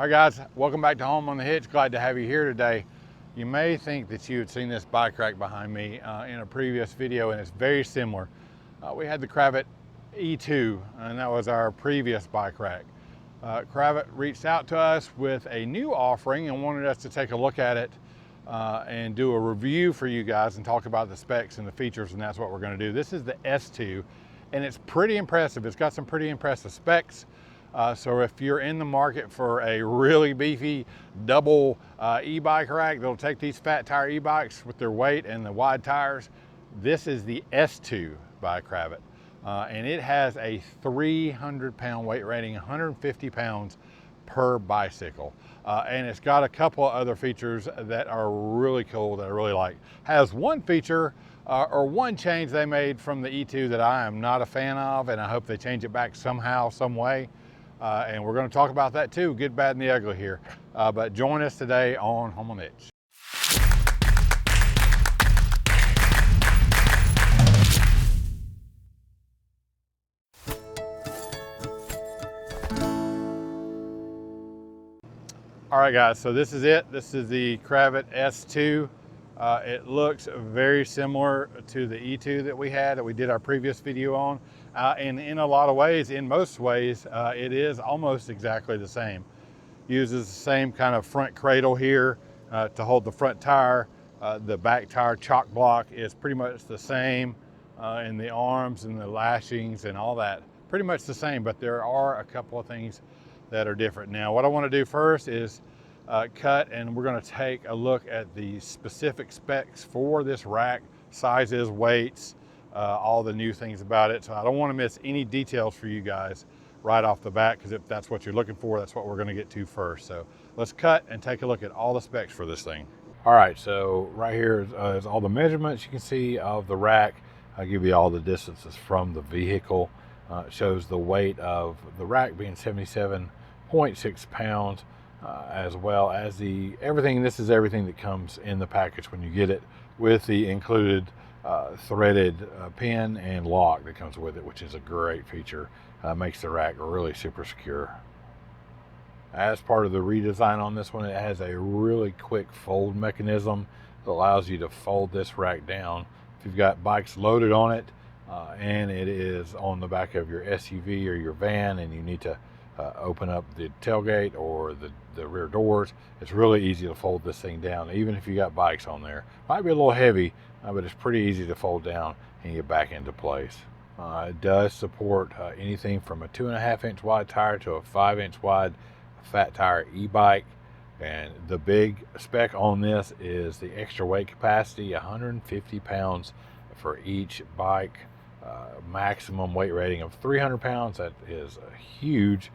Hi guys, welcome back to Home on the Hitch. Glad to have you here today. You may think that you had seen this bike rack behind me in a previous video, and it's very similar. We had the Cravot E2, and that was our previous bike rack. Cravot reached out to us with a new offering and wanted us to take a look at it and do a review for you guys and talk about the specs and the features, and that's what we're going to do. This is the S2, and it's pretty impressive. It's got some pretty impressive specs. So if you're in the market for a really beefy double e-bike rack that'll take these fat tire e-bikes with their weight and the wide tires, this is the S2 by Cravot. And it has a 300-pound weight rating, 150 pounds per bicycle. And it's got a couple of other features that are really cool that I really like. Has one feature or one change they made from the E2 that I am not a fan of, and I hope they change it back somehow, some way. And we're going to talk about that too, good, bad, and the ugly here. But join us today on Home on the Hitch. All right, guys, so this is it. This is the Cravot S2. It looks very similar to the E2 that we did our previous video on. And in a lot of ways, in most ways, it is almost exactly the same. Uses the same kind of front cradle here to hold the front tire. The back tire chock block is pretty much the same, and the arms and the lashings and all that, pretty much the same, but there are a couple of things that are different. Now, what I want to do first is cut, and we're going to take a look at the specific specs for this rack, sizes, weights, all the new things about it. So I don't want to miss any details for you guys right off the bat, because if that's what you're looking for, that's what we're going to get to first. So let's cut and take a look at all the specs for this thing. All right, so right here is all the measurements you can see of the rack. I'll give you all the distances from the vehicle. It shows the weight of the rack being 77.6 pounds, as well as everything. This is everything that comes in the package when you get it, with the included threaded pin and lock that comes with it, which is a great feature. Makes the rack really super secure. As part of the redesign on this one, it has a really quick fold mechanism that allows you to fold this rack down if you've got bikes loaded on it, and it is on the back of your SUV or your van, and you need to open up the tailgate or the rear doors. It's really easy to fold this thing down, even if you got bikes on there. Might be a little heavy, but it's pretty easy to fold down and get back into place. It does support anything from a 2.5-inch wide tire to a 5-inch wide fat tire e-bike. And the big spec on this is the extra weight capacity, 150 pounds for each bike. Maximum weight rating of 300 pounds. That is huge.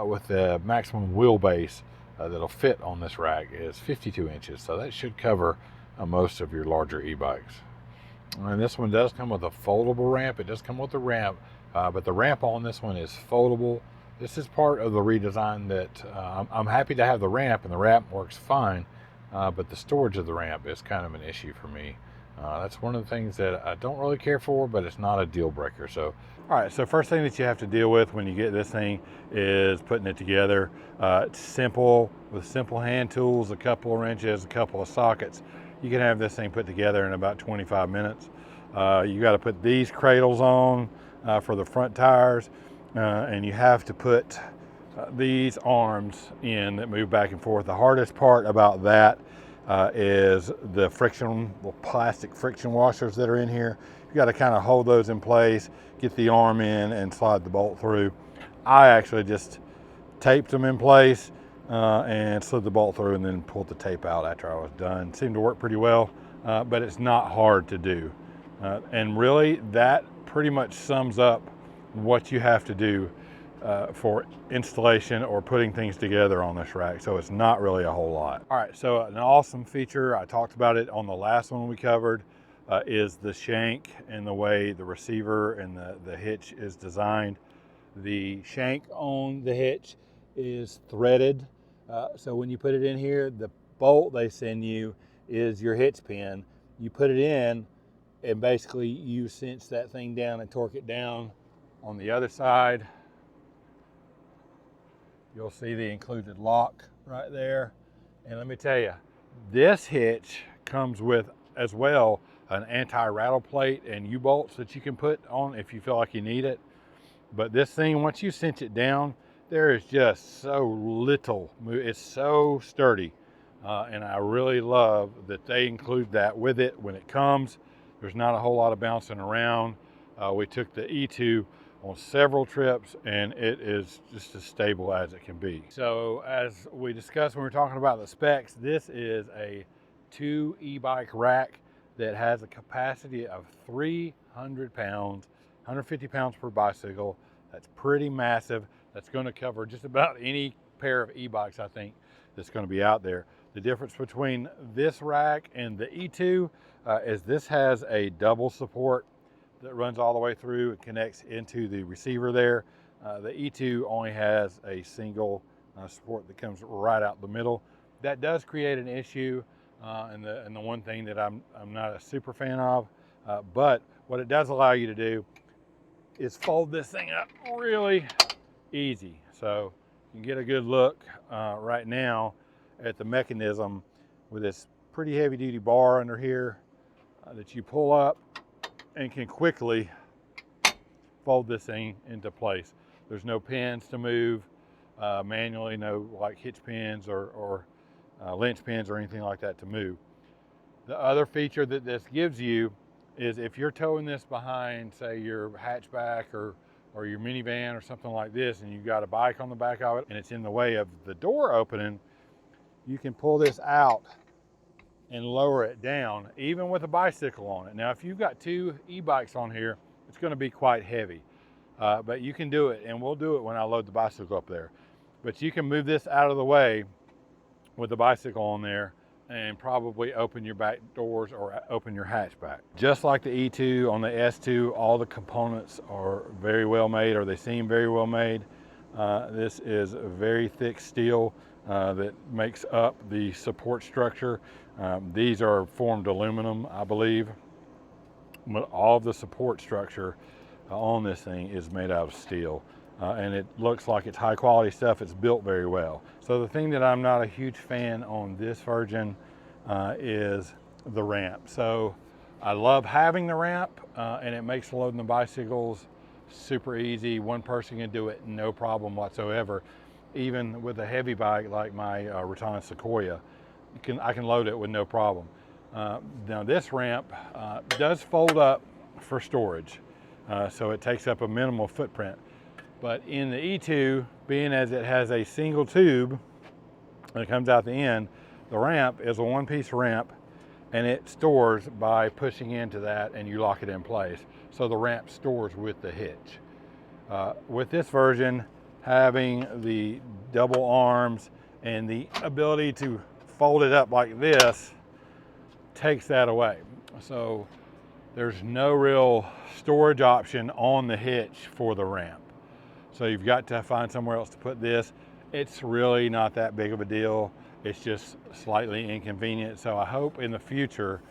With the maximum wheelbase that'll fit on this rack is 52 inches. So that should cover most of your larger e-bikes. And this one does come with a foldable ramp. It does come with a ramp, but the ramp on this one is foldable. This is part of the redesign that I'm happy to have the ramp, and the ramp works fine, but the storage of the ramp is kind of an issue for me. That's one of the things that I don't really care for, but it's not a deal breaker. So, all right, so first thing that you have to deal with when you get this thing is putting it together. It's simple, with simple hand tools, a couple of wrenches, a couple of sockets. You can have this thing put together in about 25 minutes. You got to put these cradles on for the front tires, and you have to put these arms in that move back and forth. The hardest part about that is the plastic friction washers that are in here. You got to kind of hold those in place, get the arm in, and slide the bolt through. I actually just taped them in place and slid the bolt through, and then pulled the tape out after I was done. Seemed to work pretty well, but it's not hard to do. And really, that pretty much sums up what you have to do for installation or putting things together on this rack. So it's not really a whole lot. All right, so an awesome feature, I talked about it on the last one we covered, is the shank and the way the receiver and the hitch is designed. The shank on the hitch is threaded. So when you put it in here, the bolt they send you is your hitch pin. You put it in, and basically you cinch that thing down and torque it down on the other side. You'll see the included lock right there. And let me tell you, this hitch comes with as well an anti-rattle plate and U-bolts that you can put on if you feel like you need it. But this thing, once you cinch it down, there is just so little, it's so sturdy. And I really love that they include that with it when it comes. There's not a whole lot of bouncing around. We took the E2 on several trips and it is just as stable as it can be. So as we discussed when we were talking about the specs, this is a 2 e-bike rack that has a capacity of 300 pounds, 150 pounds per bicycle. That's pretty massive. That's going to cover just about any pair of e-bikes, I think, that's going to be out there. The difference between this rack and the E2 is this has a double support that runs all the way through and connects into the receiver there. The E2 only has a single support that comes right out the middle. That does create an issue, and the one thing that I'm not a super fan of, but what it does allow you to do is fold this thing up really easy. So you can get a good look right now at the mechanism with this pretty heavy duty bar under here that you pull up and can quickly fold this thing into place. There's no pins to move manually, no like hitch pins or linch pins or anything like that to move. The other feature that this gives you is if you're towing this behind, say, your hatchback or your minivan or something like this, and you've got a bike on the back of it and it's in the way of the door opening, you can pull this out and lower it down, even with a bicycle on it. Now, if you've got 2 e-bikes on here, it's going to be quite heavy, but you can do it, and we'll do it when I load the bicycle up there. But you can move this out of the way with the bicycle on there and probably open your back doors or open your hatchback. Just like the E2 on the S2, all the components are very well made, or they seem very well made. This is a very thick steel that makes up the support structure. These are formed aluminum, I believe, but all of the support structure on this thing is made out of steel. And it looks like it's high quality stuff. It's built very well. So the thing that I'm not a huge fan on this version is the ramp. So I love having the ramp and it makes loading the bicycles super easy. One person can do it, no problem whatsoever. Even with a heavy bike like my Ratana Sequoia, I can load it with no problem. Now this ramp does fold up for storage, so it takes up a minimal footprint. But in the E2, being as it has a single tube that comes out the end, the ramp is a one-piece ramp, and it stores by pushing into that and you lock it in place. So the ramp stores with the hitch. With this version, having the double arms and the ability to fold it up like this takes that away. So there's no real storage option on the hitch for the ramp. So you've got to find somewhere else to put this. It's really not that big of a deal. It's just slightly inconvenient. So I hope in the future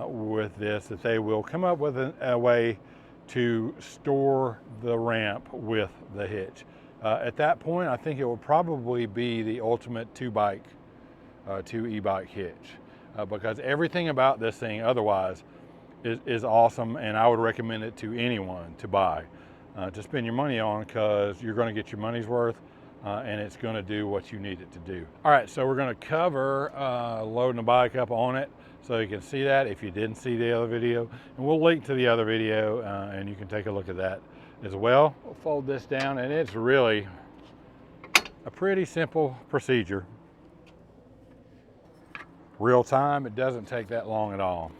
with this that they will come up with a way to store the ramp with the hitch. At that point, I think it will probably be the ultimate two e-bike hitch because everything about this thing otherwise is awesome, and I would recommend it to anyone to buy. To spend your money on, because you're going to get your money's worth and it's going to do what you need it to do. All right, so we're going to cover loading the bike up on it so you can see that if you didn't see the other video, and we'll link to the other video and you can take a look at that as well. We'll fold this down, and it's really a pretty simple procedure. Real time, it doesn't take that long at all.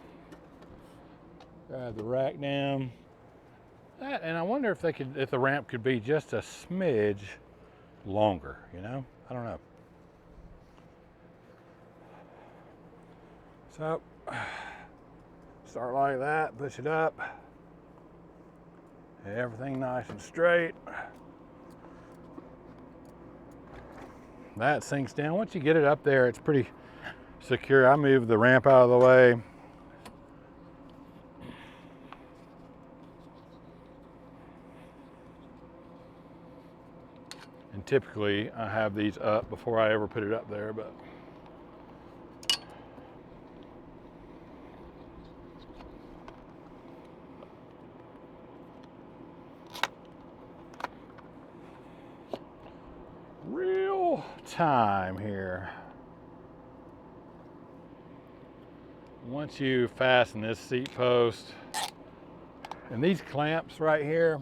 Grab the rack down. And I wonder if the ramp could be just a smidge longer, you know? I don't know. So, start like that, push it up. Everything nice and straight. That sinks down. Once you get it up there, it's pretty secure. I moved the ramp out of the way. And typically I have these up before I ever put it up there, but real time here. Once you fasten this seat post, and these clamps right here,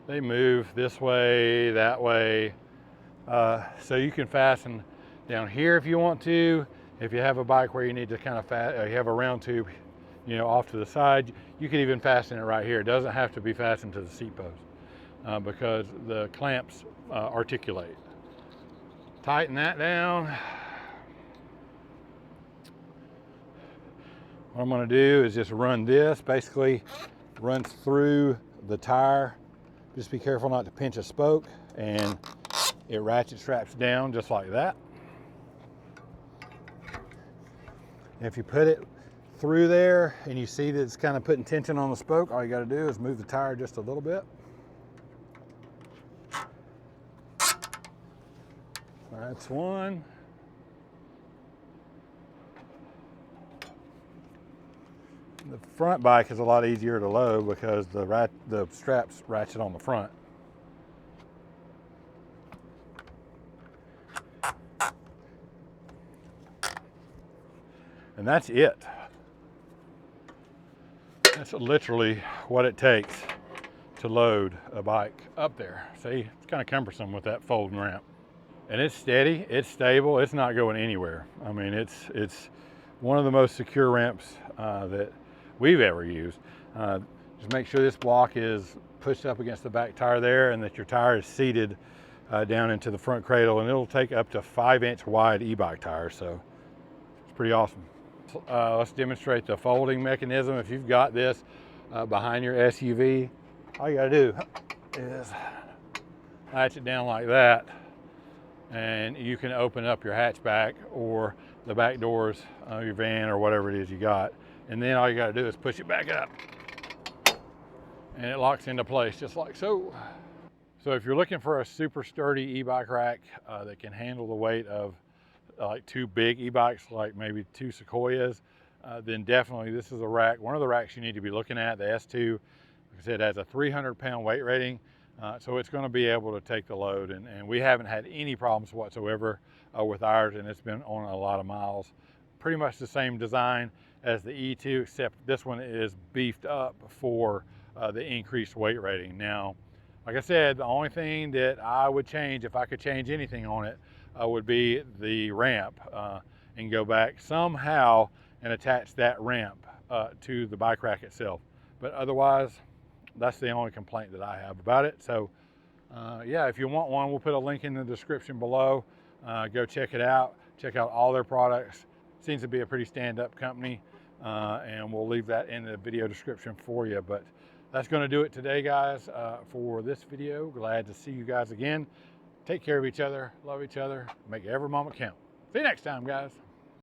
they move this way, that way. So you can fasten down here if you want to. If you have a bike where you need to kind of you have a round tube, you know, off to the side, you can even fasten it right here. It doesn't have to be fastened to the seat post because the clamps articulate. Tighten that down. What I'm going to do is just run this, basically runs through the tire. Just be careful not to pinch a spoke, and it ratchet straps down just like that. And if you put it through there and you see that it's kind of putting tension on the spoke, all you got to do is move the tire just a little bit. That's one. The front bike is a lot easier to load because the straps ratchet on the front. And that's it. That's literally what it takes to load a bike up there. See, it's kind of cumbersome with that folding ramp. And it's steady, it's stable, it's not going anywhere. I mean, it's one of the most secure ramps that we've ever used. Just make sure this block is pushed up against the back tire there, and that your tire is seated down into the front cradle, and it'll take up to 5-inch wide e-bike tires, so it's pretty awesome. Let's demonstrate the folding mechanism. If you've got this behind your SUV, all you gotta do is latch it down like that, and you can open up your hatchback or the back doors of your van or whatever it is you got. And then all you got to do is push it back up, and it locks into place just like so. So if you're looking for a super sturdy e-bike rack that can handle the weight of like 2 big e-bikes, like maybe 2 Sequoias, then definitely this is a rack. One of the racks you need to be looking at, the S2, like I said, has a 300-pound weight rating. So it's going to be able to take the load, and we haven't had any problems whatsoever with ours, and it's been on a lot of miles. Pretty much the same design as the E2, except this one is beefed up for the increased weight rating. Now, like I said, the only thing that I would change, if I could change anything on it, would be the ramp, and go back somehow and attach that ramp to the bike rack itself. But otherwise, that's the only complaint that I have about it. So yeah, if you want one, we'll put a link in the description below. Go check it out. Check out all their products. Seems to be a pretty stand-up company, and we'll leave that in the video description for you. But that's going to do it today, guys, for this video. Glad to see you guys again. Take care of each other, love each other, make every moment count. See you next time, guys.